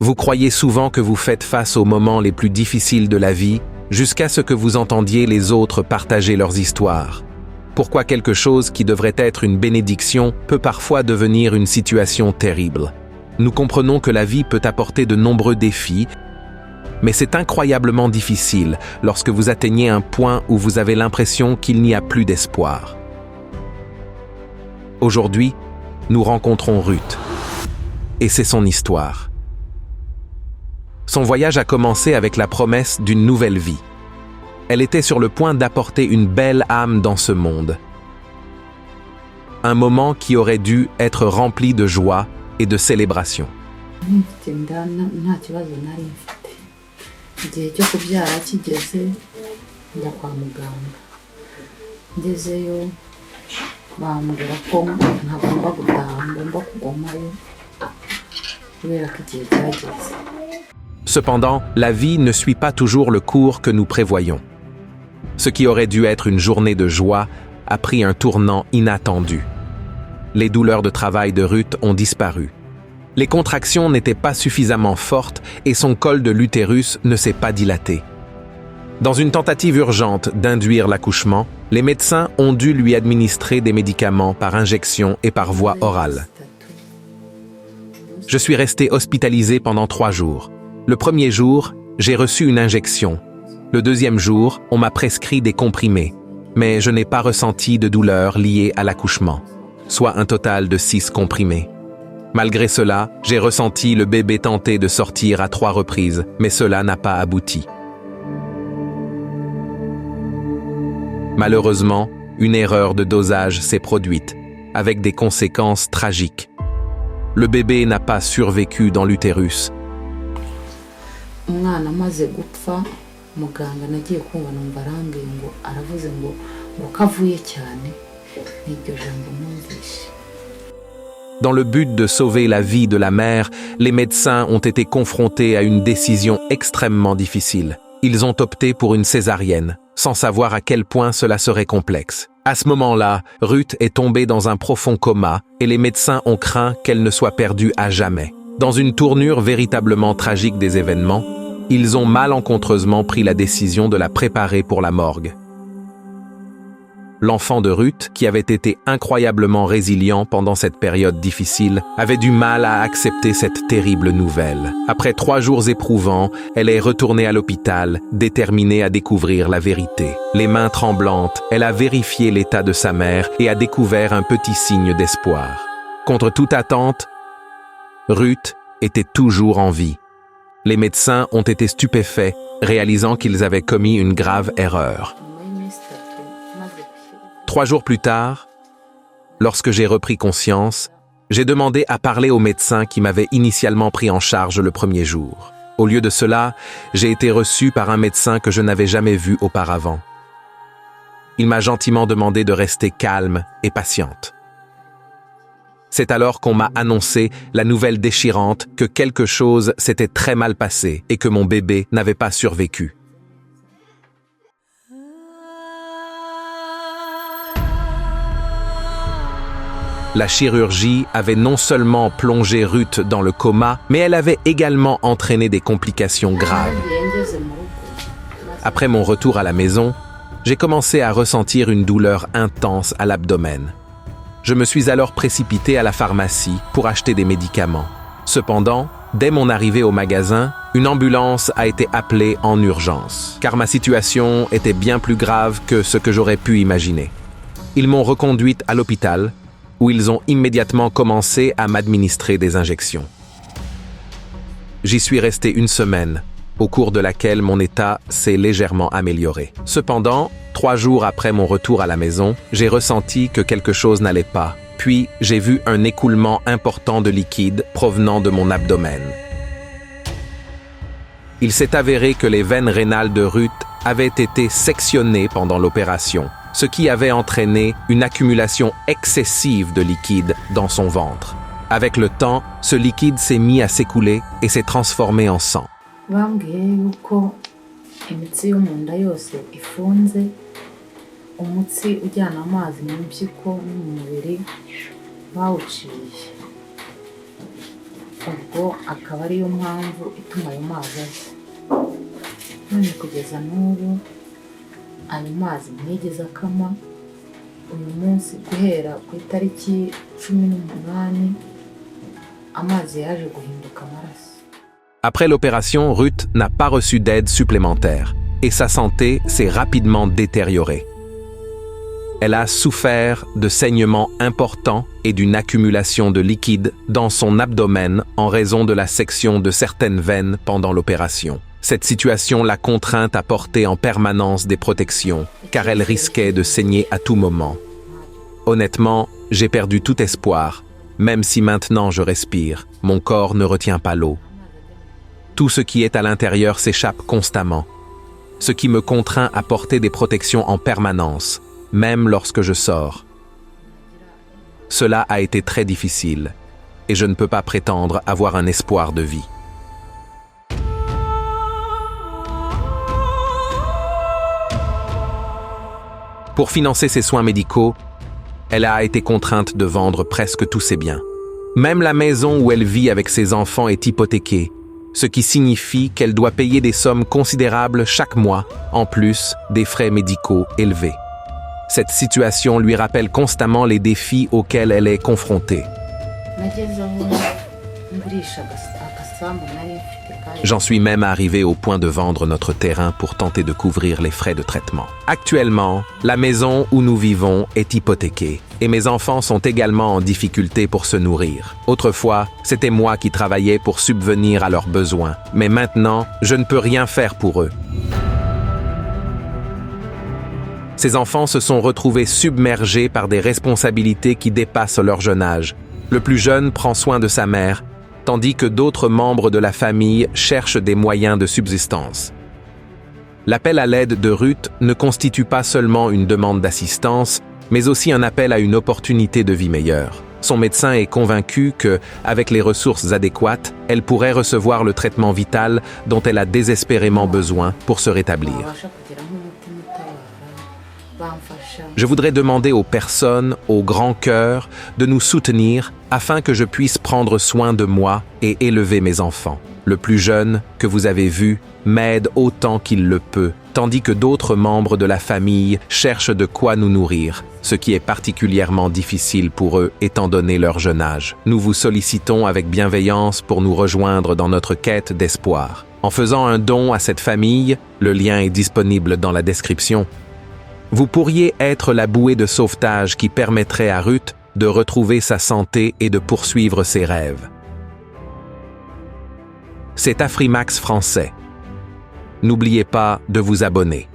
Vous croyez souvent que vous faites face aux moments les plus difficiles de la vie, jusqu'à ce que vous entendiez les autres partager leurs histoires. Pourquoi quelque chose qui devrait être une bénédiction peut parfois devenir une situation terrible. Nous comprenons que la vie peut apporter de nombreux défis, mais c'est incroyablement difficile lorsque vous atteignez un point où vous avez l'impression qu'il n'y a plus d'espoir. Aujourd'hui, nous rencontrons Ruth, et c'est son histoire. Son voyage a commencé avec la promesse d'une nouvelle vie. Elle était sur le point d'apporter une belle âme dans ce monde. Un moment qui aurait dû être rempli de joie et de célébration. Cependant, la vie ne suit pas toujours le cours que nous prévoyons. Ce qui aurait dû être une journée de joie a pris un tournant inattendu. Les douleurs de travail de Ruth ont disparu. Les contractions n'étaient pas suffisamment fortes et son col de l'utérus ne s'est pas dilaté. Dans une tentative urgente d'induire l'accouchement, les médecins ont dû lui administrer des médicaments par injection et par voie orale. Je suis resté hospitalisé pendant 3 jours. Le premier jour, j'ai reçu une injection. Le deuxième jour, on m'a prescrit des comprimés, mais je n'ai pas ressenti de douleur liée à l'accouchement, soit un total de 6 comprimés. Malgré cela, j'ai ressenti le bébé tenter de sortir à 3 reprises, mais cela n'a pas abouti. Malheureusement, une erreur de dosage s'est produite, avec des conséquences tragiques. Le bébé n'a pas survécu dans l'utérus. Dans le but de sauver la vie de la mère, les médecins ont été confrontés à une décision extrêmement difficile. Ils ont opté pour une césarienne, sans savoir à quel point cela serait complexe. À ce moment-là, Ruth est tombée dans un profond coma et les médecins ont craint qu'elle ne soit perdue à jamais. Dans une tournure véritablement tragique des événements, ils ont malencontreusement pris la décision de la préparer pour la morgue. L'enfant de Ruth, qui avait été incroyablement résilient pendant cette période difficile, avait du mal à accepter cette terrible nouvelle. Après 3 jours éprouvants, elle est retournée à l'hôpital, déterminée à découvrir la vérité. Les mains tremblantes, elle a vérifié l'état de sa mère et a découvert un petit signe d'espoir. Contre toute attente, Ruth était toujours en vie. Les médecins ont été stupéfaits, réalisant qu'ils avaient commis une grave erreur. 3 jours plus tard, lorsque j'ai repris conscience, j'ai demandé à parler au médecin qui m'avait initialement pris en charge le premier jour. Au lieu de cela, j'ai été reçu par un médecin que je n'avais jamais vu auparavant. Il m'a gentiment demandé de rester calme et patiente. C'est alors qu'on m'a annoncé la nouvelle déchirante que quelque chose s'était très mal passé et que mon bébé n'avait pas survécu. La chirurgie avait non seulement plongé Ruth dans le coma, mais elle avait également entraîné des complications graves. Après mon retour à la maison, j'ai commencé à ressentir une douleur intense à l'abdomen. Je me suis alors précipité à la pharmacie pour acheter des médicaments. Cependant, dès mon arrivée au magasin, une ambulance a été appelée en urgence, car ma situation était bien plus grave que ce que j'aurais pu imaginer. Ils m'ont reconduite à l'hôpital, où ils ont immédiatement commencé à m'administrer des injections. J'y suis resté 1 semaine, au cours de laquelle mon état s'est légèrement amélioré. Cependant, 3 jours après mon retour à la maison, j'ai ressenti que quelque chose n'allait pas. Puis, j'ai vu un écoulement important de liquide provenant de mon abdomen. Il s'est avéré que les veines rénales de Ruth avaient été sectionnées pendant l'opération, ce qui avait entraîné une accumulation excessive de liquide dans son ventre. Avec le temps, ce liquide s'est mis à s'écouler et s'est transformé en sang. ubwo akaba ariyo mpamvu ituma ayo mazi aza. None kugeza n'ubu ayo mazi ntiyigeze akama. Uyu munsi guhera ku itariki 18 amazi yaje guhinduka amaraso. Après l'opération, Ruth n'a pas reçu d'aide supplémentaire et sa santé s'est rapidement détériorée. Elle a souffert de saignements importants et d'une accumulation de liquide dans son abdomen en raison de la section de certaines veines pendant l'opération. Cette situation l'a contrainte à porter en permanence des protections, car elle risquait de saigner à tout moment. Honnêtement, j'ai perdu tout espoir. Même si maintenant je respire, mon corps ne retient pas l'eau. Tout ce qui est à l'intérieur s'échappe constamment, ce qui me contraint à porter des protections en permanence, même lorsque je sors. Cela a été très difficile, et je ne peux pas prétendre avoir un espoir de vie. Pour financer ses soins médicaux, elle a été contrainte de vendre presque tous ses biens. Même la maison où elle vit avec ses enfants est hypothéquée, ce qui signifie qu'elle doit payer des sommes considérables chaque mois, en plus des frais médicaux élevés. Cette situation lui rappelle constamment les défis auxquels elle est confrontée. J'en suis même arrivé au point de vendre notre terrain pour tenter de couvrir les frais de traitement. Actuellement, la maison où nous vivons est hypothéquée et mes enfants sont également en difficulté pour se nourrir. Autrefois, c'était moi qui travaillais pour subvenir à leurs besoins, mais maintenant, je ne peux rien faire pour eux. Ces enfants se sont retrouvés submergés par des responsabilités qui dépassent leur jeune âge. Le plus jeune prend soin de sa mère, tandis que d'autres membres de la famille cherchent des moyens de subsistance. L'appel à l'aide de Ruth ne constitue pas seulement une demande d'assistance, mais aussi un appel à une opportunité de vie meilleure. Son médecin est convaincu que, avec les ressources adéquates, elle pourrait recevoir le traitement vital dont elle a désespérément besoin pour se rétablir. Je voudrais demander aux personnes au grand cœur de nous soutenir afin que je puisse prendre soin de moi et élever mes enfants. Le plus jeune, que vous avez vu, m'aide autant qu'il le peut, tandis que d'autres membres de la famille cherchent de quoi nous nourrir, ce qui est particulièrement difficile pour eux étant donné leur jeune âge. Nous vous sollicitons avec bienveillance pour nous rejoindre dans notre quête d'espoir. En faisant un don à cette famille, le lien est disponible dans la description. Vous pourriez être la bouée de sauvetage qui permettrait à Ruth de retrouver sa santé et de poursuivre ses rêves. C'est Afrimax français. N'oubliez pas de vous abonner.